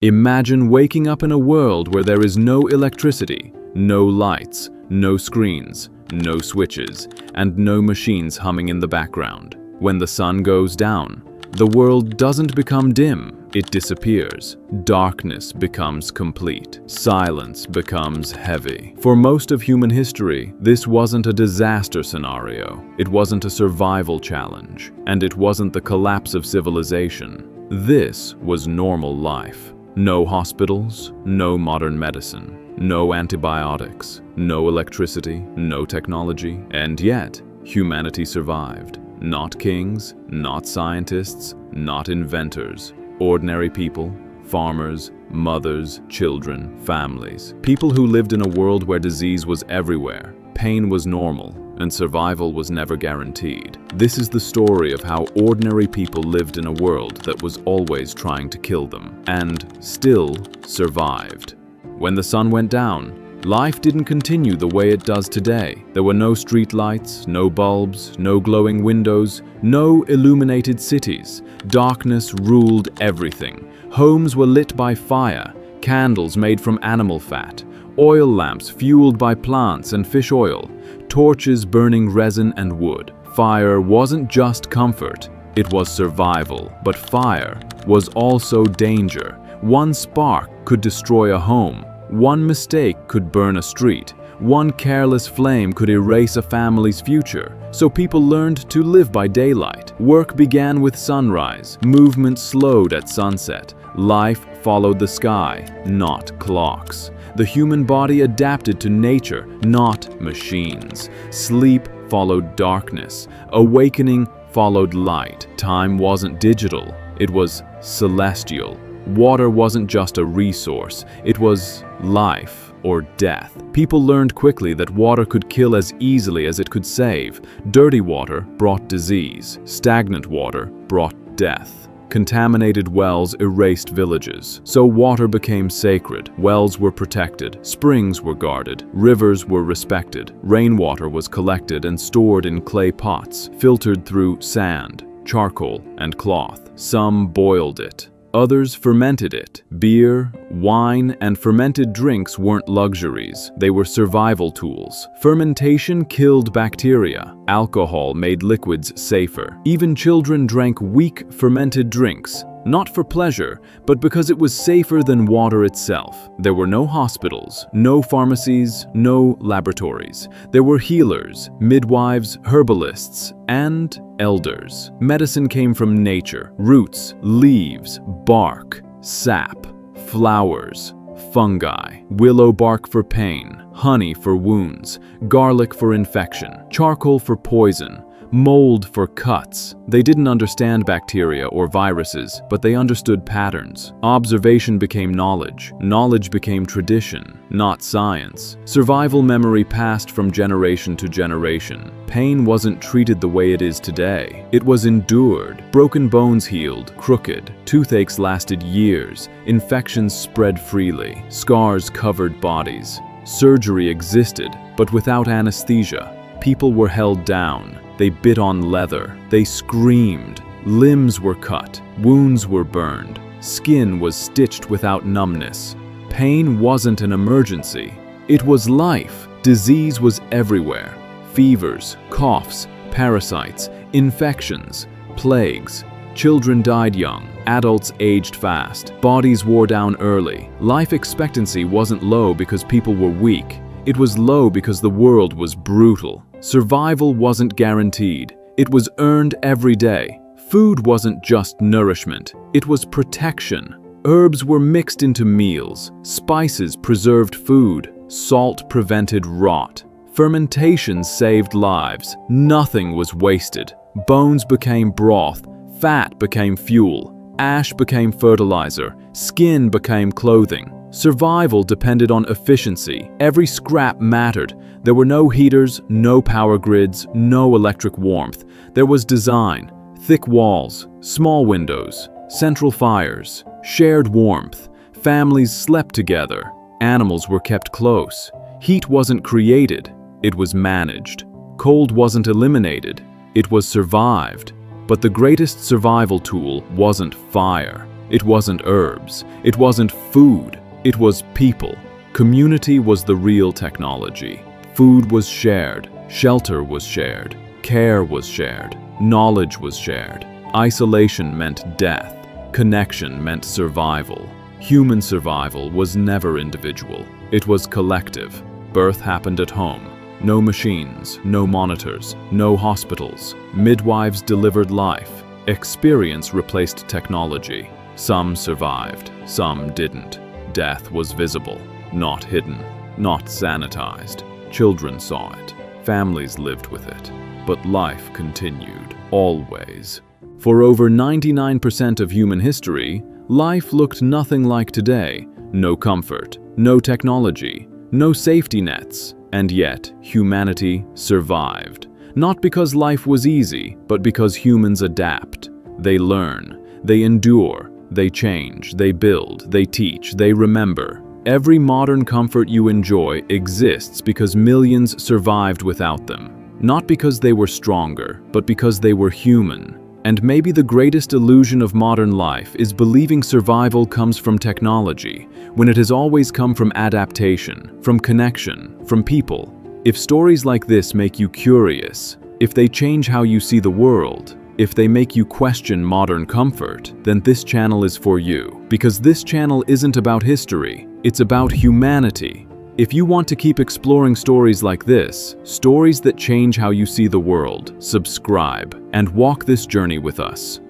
Imagine waking up in a world where there is no electricity, no lights, no screens, no switches, and no machines humming in the background. When the sun goes down, the world doesn't become dim, it disappears. Darkness becomes complete. Silence becomes heavy. For most of human history, this wasn't a disaster scenario. It wasn't a survival challenge. And it wasn't the collapse of civilization. This was normal life. No hospitals, no modern medicine, no antibiotics, no electricity, no technology, and yet humanity survived. Not kings, not scientists, not inventors. Ordinary people, farmers, mothers, children, families. People who lived in a world where disease was everywhere, pain was normal, and survival was never guaranteed. This is the story of how ordinary people lived in a world that was always trying to kill them, and still survived. When the sun went down, life didn't continue the way it does today. There were no street lights, no bulbs, no glowing windows, no illuminated cities. Darkness ruled everything. Homes were lit by fire, candles made from animal fat, oil lamps fueled by plants and fish oil, torches burning resin and wood. Fire wasn't just comfort, it was survival. But fire was also danger. One spark could destroy a home. One mistake could burn a street. One careless flame could erase a family's future. So people learned to live by daylight. Work began with sunrise. Movement slowed at sunset. Life followed the sky, not clocks. The human body adapted to nature, not machines. Sleep followed darkness. Awakening followed light. Time wasn't digital, it was celestial. Water wasn't just a resource, it was life or death. People learned quickly that water could kill as easily as it could save. Dirty water brought disease. Stagnant water brought death. Contaminated wells erased villages. So water became sacred. Wells were protected. Springs were guarded. Rivers were respected. Rainwater was collected and stored in clay pots, filtered through sand, charcoal, and cloth. Some boiled it. Others fermented it. Beer, wine, and fermented drinks weren't luxuries. They were survival tools. Fermentation killed bacteria. Alcohol made liquids safer. Even children drank weak, fermented drinks, not for pleasure, but because it was safer than water itself. There were no hospitals, no pharmacies, no laboratories. There were healers, midwives, herbalists, and elders. Medicine came from nature: roots, leaves, bark, sap, flowers, fungi, willow bark for pain, honey for wounds, garlic for infection, charcoal for poison, mold for cuts. They didn't understand bacteria or viruses, but they understood patterns. Observation became knowledge. Knowledge became tradition, not science. Survival memory passed from generation to generation. Pain wasn't treated the way it is today. It was endured. Broken bones healed, crooked. Toothaches lasted years. Infections spread freely. Scars covered bodies. Surgery existed, but without anesthesia. People were held down. They bit on leather. They screamed. Limbs were cut. Wounds were burned. Skin was stitched without numbness. Pain wasn't an emergency. It was life. Disease was everywhere. Fevers, coughs, parasites, infections, plagues. Children died young. Adults aged fast. Bodies wore down early. Life expectancy wasn't low because people were weak. It was low because the world was brutal. Survival wasn't guaranteed. It was earned every day. Food wasn't just nourishment. It was protection. Herbs were mixed into meals. Spices preserved food. Salt prevented rot. Fermentation saved lives. Nothing was wasted. Bones became broth. Fat became fuel. Ash became fertilizer. Skin became clothing. Survival depended on efficiency. Every scrap mattered. There were no heaters, no power grids, no electric warmth. There was design: thick walls, small windows, central fires, shared warmth. Families slept together. Animals were kept close. Heat wasn't created, it was managed. Cold wasn't eliminated, it was survived. But the greatest survival tool wasn't fire. It wasn't herbs. It wasn't food. It was people. Community was the real technology. Food was shared. Shelter was shared. Care was shared. Knowledge was shared. Isolation meant death. Connection meant survival. Human survival was never individual. It was collective. Birth happened at home. No machines, no monitors, no hospitals. Midwives delivered life. Experience replaced technology. Some survived, some didn't. Death was visible, not hidden, not sanitized. Children saw it. Families lived with it. But life continued, always. For over 99% of human history, life looked nothing like today. No comfort, no technology, no safety nets. And yet, humanity survived. Not because life was easy, but because humans adapt. They learn, they endure, they change, they build, they teach, they remember. Every modern comfort you enjoy exists because millions survived without them. Not because they were stronger, but because they were human. And maybe the greatest illusion of modern life is believing survival comes from technology, when it has always come from adaptation, from connection, from people. If stories like this make you curious, if they change how you see the world, if they make you question modern comfort, then this channel is for you. Because this channel isn't about history, it's about humanity. If you want to keep exploring stories like this, stories that change how you see the world, subscribe and walk this journey with us.